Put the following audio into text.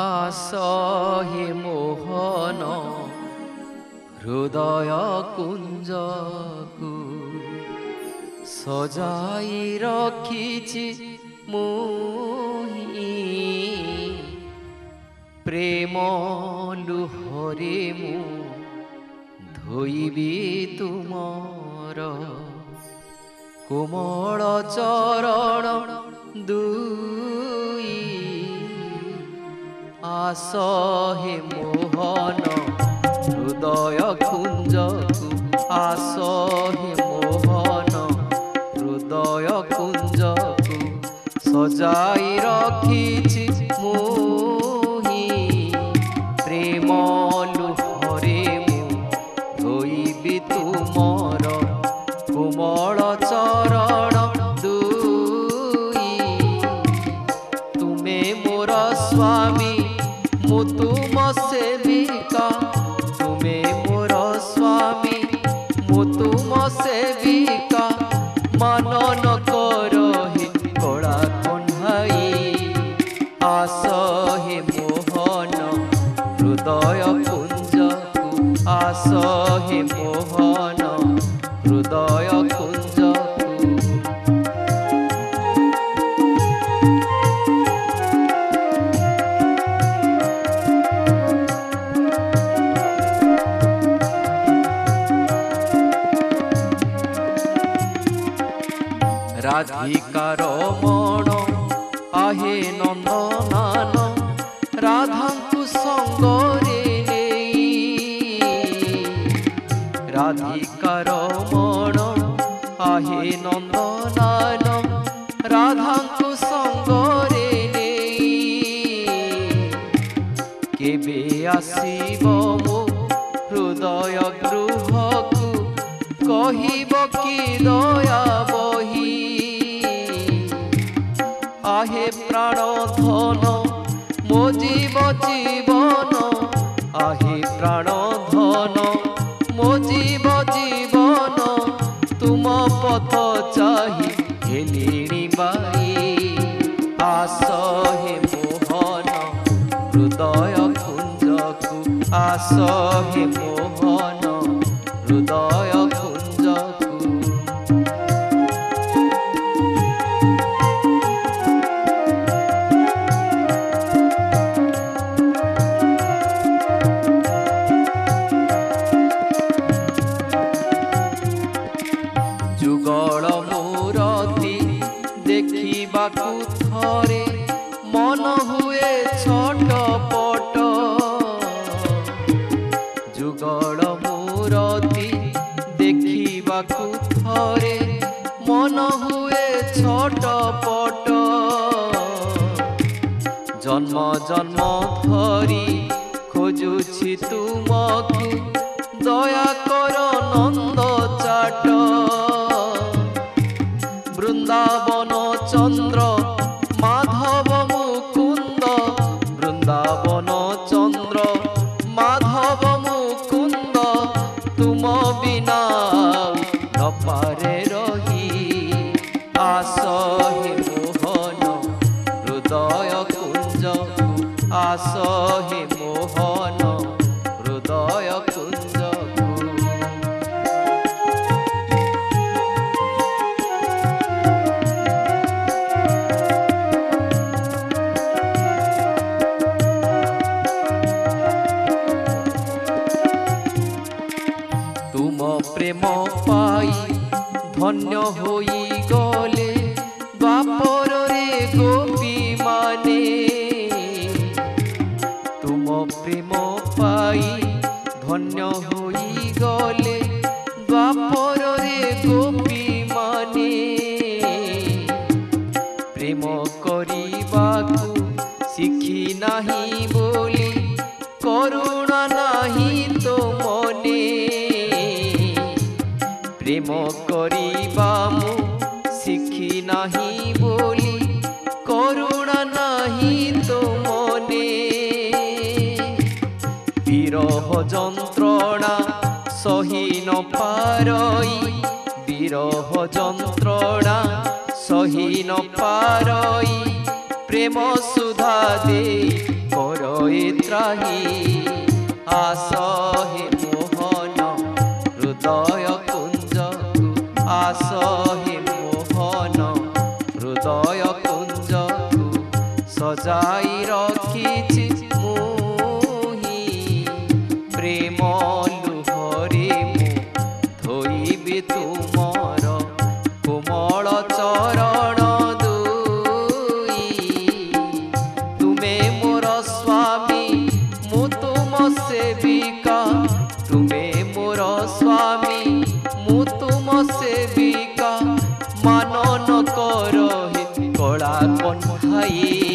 आसहे मोहन हृदय कुंजकु सजाई रखिछि मुहि प्रेम लुहरे मु धोइबी तुमर कोमल चरण दुई आसहे मोहन हृदय कुंजकु आसहे मोहन हृदय कुंजकु सजाई रखिछि मुहि प्रेम लुहरे मु धोइबी तुमर कोमल चरण दुई तुमे मोर स्वामी मु तुम सेविका तुमे मोर स्वामी मु तुम सेविका मनन करहि कला कन्हाई आसहे मोहन हृदय कुंजकु आसहे मोहन हृदय कुंजकु राधिकार मन आहे नंदनान राधांकु संगरे राधिकार मन आहे नंदनान राधांकु संगरे केबे आसीब मो हृदय गृहकु कहिब कि दया बही आहे प्राण धन मो जीव जीवन आहे प्राण धन मो जीव जीवन तुम पथ चाहि हेलिणी बाई आसहे मोहन हृदय कुंजकु आसहे मोहन हृदय कुंजकु जुगल मूरति देखिबाकु थरे मन हुए छटपट जुगल मूरति देखिबाकु थरे मन हुए छटपट जन्म जन्म धरी खोजुछि तुमकु दया कर नंद चाट वृंदावन चंद्र माधव मुकुंद वृंदावन चंद्र माधव मुकुंद तुम बिना न पारे रही आसहे मोहन हृदय कुंजकु आसहे मोहन हृदय कुंजकु तुम प्रेम पाई धन्य होई गले द्वापर रे गोपी माने तुम प्रेम पाई धन्य होई गले द्वापर रे गोपी माने प्रेम करिबाकु शिखी नाही बोली करुणा नाही तो मने प्रेम करिबा मु शिखी नाही बोली करुणा नाही तो मने विरह जंत्रणा सही न पारई विरह जंत्रणा सही সহি ন পারই প্রেম সুধা দেই করই ত্রাহি আস হে মোহন হৃদয় কুঞ্জকু আস হে মোহন হৃদয় কুঞ্জকু সজাই রখিছি মুহি প্রেম লুহরে মু ধোইবি তুমর কোমল চরণ দুই তুমে মোর স্বামী মু তুম সেবিকা তুমে মোর স্বামী মু তুম সেবিকা মানন কর হে কলা কণ্ঠাই